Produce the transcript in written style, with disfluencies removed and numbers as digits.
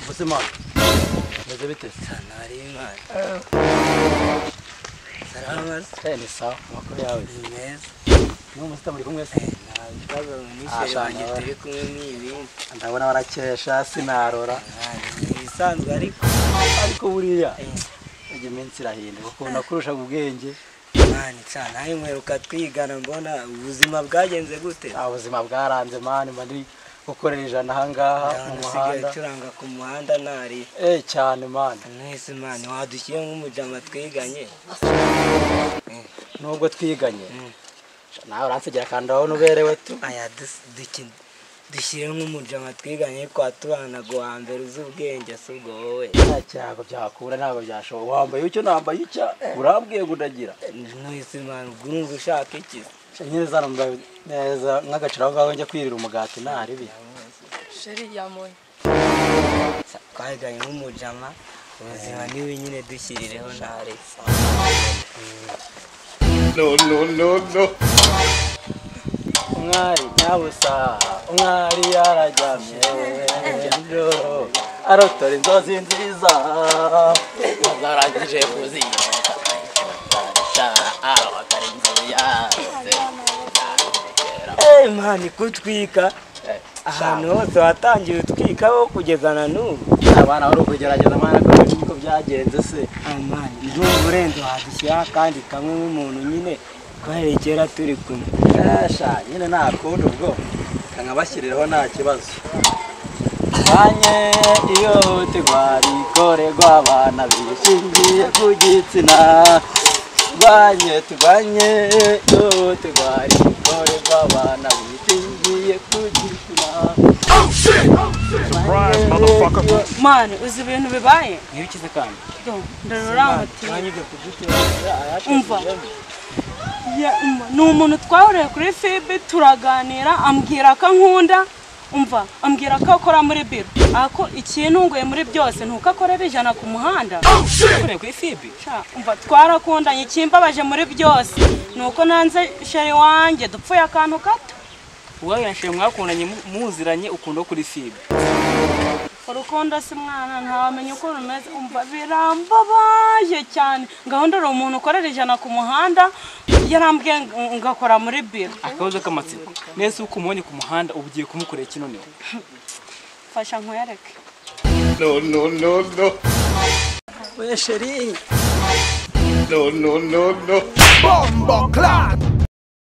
Buzima meze bite sana ari imana salama ni sawa makuru yawe ni meza n'umusita muri kumwe se ntabwo n'ishyari wanjye turi kumwe n'ibi ndabona barakesha sinarora ibisanzwe ariko buriya ujye iminsi irahinduka ukunda kurusha ubwenge mani cyane nawe mweruka twigana mbona ubuzima bwagenze gute ubuzima bwaranze mani mari gukorera ijana ahangaha mu muhanda turanga ku muhanda nari cyane mani nese mani wadushyire nk'umujama twiganye nubwo twiganye nawe uransegera kandi aho nuberewe tu aya dushyire nk'umujama twiganye kwa tubana go hambere uzubwenge se ubwo wowe nta cyago byakura ntabwo byashoboka wambaye icyo nambaye icya urambwiye gudagira nese mani urumva ushaka iki nyine zana mbaye neza nk'agaciro aho ngaho njya kwirira umugati ntaribi sheri yamoye twaganye nk'umujama ubuzima niwe nyine dushyirireho ntare no umwari nyabusa umwari yarajyamye arotora inzozi nziza zarangije kuziyoka akari inzu yaze mani kutwika ahantu hose watangiye utwika wo kugeza na n'ubu abana bari ukugerageza mwana ko byagenze se mani ndumva urenze wadushyira kandi kamwe nk'umuntu nyine twaherekera turi kumwe nyine nta kundi ubwo nkabashyiriraho nta kibazo banye ihohoterwa rikorerwa abana bishingiye ku gitsina turwanye ihohoterwa rikorerwa abana bishingiye ku gitsina mani uzi ibintu bibaye ntibikize kandi ndaruramutima umva ni umuntu twahuriye kuri fibe turaganira ambwira ko ankunda umva ambwira ko akora muri biro ako ikintunguye muri byose ntuko akorera ijana ku muhanda kuri fibe umva twarakundanye ikimbabaje muri byose nuko nanze sheri wanjye dupfuye akantu gato wowe yashiye mwakundanye muziranye ukunda kuri fibe urukundo si mwana ntawamenya uko rumeze umva birambabaje cyane gahunda ari umuntu ukorera ijana ku muhanda yarambwiye ngakora muri biro akabazo k'amatsiko nese uko umubonye ku muhanda uba ugiye kumukorera iki noneho fasha nkwereke no we sheri Bombo clock.